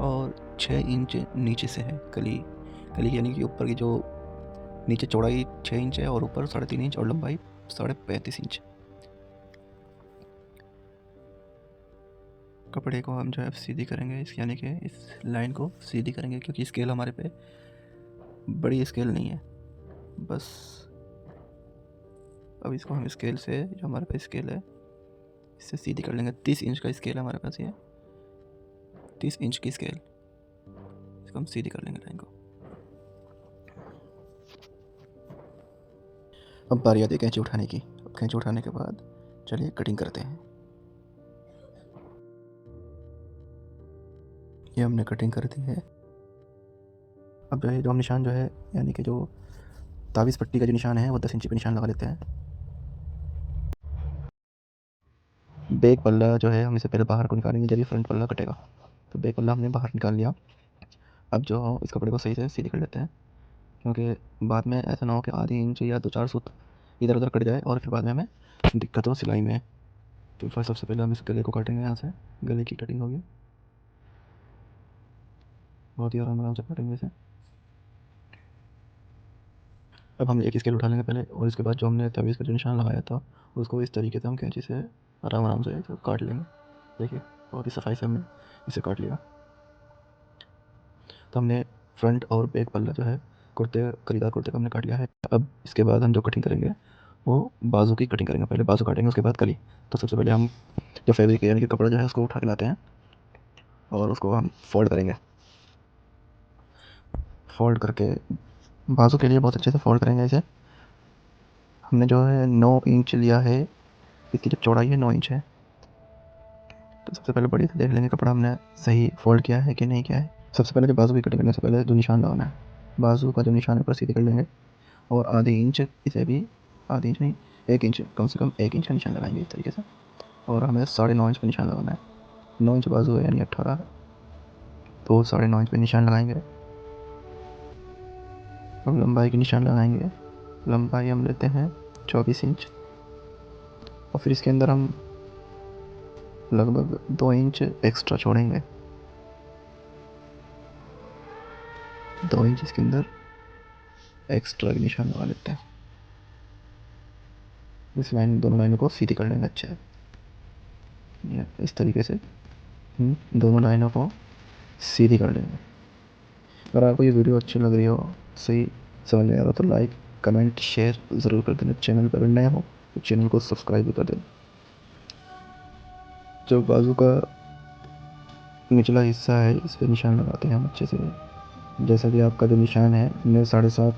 और 6 इंच नीचे से है कली यानी कि ऊपर की जो नीचे चौड़ाई 6 इंच है और ऊपर 3.5 इंच और लंबाई 35.5 इंच। कपड़े को हम जो है सीधी करेंगे, इस यानी कि इस लाइन को सीधी करेंगे, क्योंकि स्केल हमारे पे बड़ी स्केल नहीं है। बस अब इसको हम स्केल से, जो हमारे पास स्केल है, इससे सीधी कर लेंगे। 30 इंच का स्केल है हमारे पास, ये 30 इंच की स्केल, इसको हम सीधी कर लेंगे लाइन को। अब बारी आती है कैंची उठाने की। अब कैंची उठाने के बाद चलिए कटिंग करते हैं। ये हमने कटिंग कर दी है। अब जो है जो हम निशान जो है, यानी कि जो ताबीज़ पट्टी का जो निशान है वो 10 इंच पे निशान लगा लेते हैं। बैक पल्ला जो है हम इसे पहले बाहर को निकालेंगे जब ये फ्रंट पल्ला कटेगा। तो बैक पल्ला हमने बाहर निकाल लिया। अब जो इस कपड़े को सही से सीधी कर लेते हैं, क्योंकि बाद में ऐसा ना हो कि आधी इंच या 2-4 सूत इधर उधर कट जाए और फिर बाद में हमें दिक्कत हो सिलाई में। तो फिर सबसे पहले हम इस गले को काटेंगे। यहाँ से गले की कटिंग होगी, बहुत ही आराम से काटेंगे इसे। अब हम एक स्केल उठा लेंगे पहले, और इसके बाद जो हमने ताबीज़ का जो निशान लगाया था उसको इस तरीके से हम कैंची से आराम से इसे काट लेंगे। देखिए बहुत ही सफाई से हमने इसे काट लिया। तो हमने फ्रंट और बैक पल्ला जो है करीदार कुर्ते का हमने काट लिया है। अब इसके बाद हम जो कटिंग करेंगे वो बाजू की कटिंग करेंगे। पहले बाजू काटेंगे, उसके बाद कली। तो सबसे पहले हम जो फैब्रिक यानी कि कपड़ा जो है उसको उठा के लाते हैं और उसको हम फोल्ड करेंगे। फोल्ड करके बाजू के लिए बहुत अच्छे से फोल्ड करेंगे इसे। हमने जो है 9 इंच लिया है, इसकी जो चौड़ाई है 9 इंच है। तो सबसे पहले बड़ी से देख लेंगे कपड़ा हमने सही फोल्ड किया है कि नहीं किया है। सबसे पहले जो बाजू की कटिंग करने से पहले जो निशान लगाना है, बाजू का जो निशान है ऊपर सीधे कर लेंगे और आधी इंच, इसे भी आधी इंच नहीं 1 इंच, कम से कम 1 इंच का निशान लगाएंगे इस तरीके से। और हमें 9.5 इंच का निशान लगाना है। 9 इंच बाजू है यानी 18, तो 9.5 इंच पे निशान लगाएंगे। अब लंबाई की निशान लगाएंगे। लंबाई हम लेते हैं 24 इंच और फिर इसके अंदर हम लगभग 2 इंच एक्स्ट्रा छोड़ेंगे। 2 इंच इसके अंदर एक्स्ट्रा निशान लगा लेते हैं। इस लाइन, दोनों लाइनों को सीधी कर लेंगे अच्छे से। इस तरीके से दोनों लाइनों को सीधी कर लेंगे। अगर आपको ये वीडियो अच्छी लग रही हो, सही समझ में आ रहा तो लाइक कमेंट शेयर ज़रूर कर देना। चैनल पर नए हो तो चैनल को सब्सक्राइब भी कर देना। जो बाजू का निचला हिस्सा है इस पर निशान लगाते हैं हम अच्छे से। जैसा कि आपका जो निशान है, हमने 7.5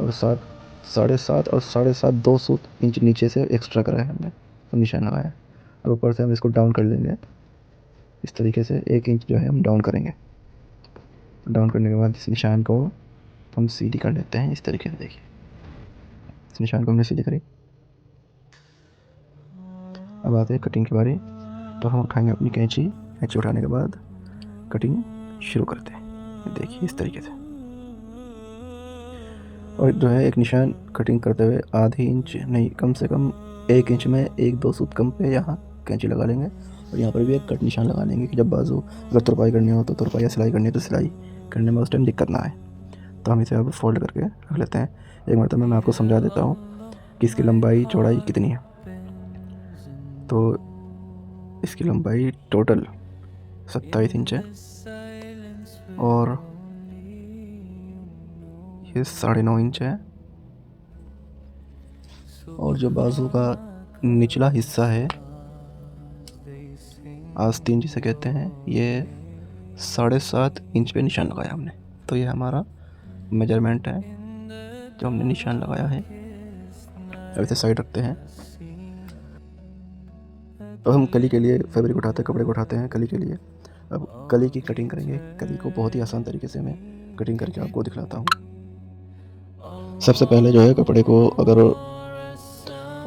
और 7.5 और 7.5 2 इंच नीचे से एक्स्ट्रा करा है हमने, तो निशान लगाया है। और ऊपर से हम इसको डाउन कर लेंगे इस तरीके से। 1 इंच जो है हम डाउन करेंगे। डाउन करने के बाद इस निशान को हम सीधी कर लेते हैं इस तरीके से। देखिए इस निशान को हमने सीधी करी। अब आते हैं कटिंग की बारी। तो हम उठाएंगे अपनी कैंची उठाने के बाद कटिंग शुरू करते हैं। देखिए इस तरीके से। और जो है एक निशान कटिंग करते हुए आधी इंच नहीं, कम से कम 1 इंच में 1-2 सूत कम पे यहाँ कैंची लगा लेंगे। और यहाँ पर भी एक कट निशान लगा लेंगे कि जब बाजू अगर तुरपाई करनी हो तो तुरपाई या सिलाई करनी है तो सिलाई करने में उस टाइम दिक्कत ना आए। तो हम इसे अब फोल्ड करके रख लेते हैं। एक मरतबा मैं आपको समझा देता हूँ कि इसकी लंबाई चौड़ाई कितनी है। तो इसकी लंबाई टोटल 27 इंच है और ये 9.5 इंच है। और जो बाजू का निचला हिस्सा है, आस्तीन जिसे कहते हैं, ये 7.5 इंच पे निशान लगाया हमने। तो ये हमारा मेजरमेंट है जो हमने निशान लगाया है। अब इसे साइड रखते हैं। तो हम कली के लिए फैब्रिक उठाते हैं, कपड़े को उठाते हैं कली के लिए। अब कली की कटिंग करेंगे। कली को बहुत ही आसान तरीके से मैं कटिंग करके आपको दिखलाता हूँ। सबसे पहले जो है कपड़े को, अगर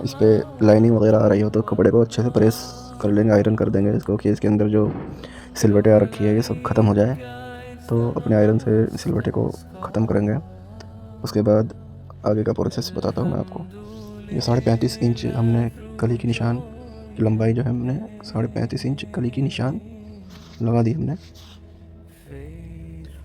इस पर लाइनिंग वगैरह आ रही हो तो कपड़े को अच्छे से प्रेस कर लेंगे, आयरन कर देंगे इसको, कि इसके अंदर जो सिलवटें आ रखी है ये सब ख़त्म हो जाए। तो अपने आयरन से सिलवटे को ख़त्म करेंगे। उसके बाद आगे का प्रोसेस बताता हूँ मैं आपको। ये 35.5 इंच हमने कली की निशान की लंबाई जो है, हमने 35.5 इंच कली की निशान लगा दी हमने।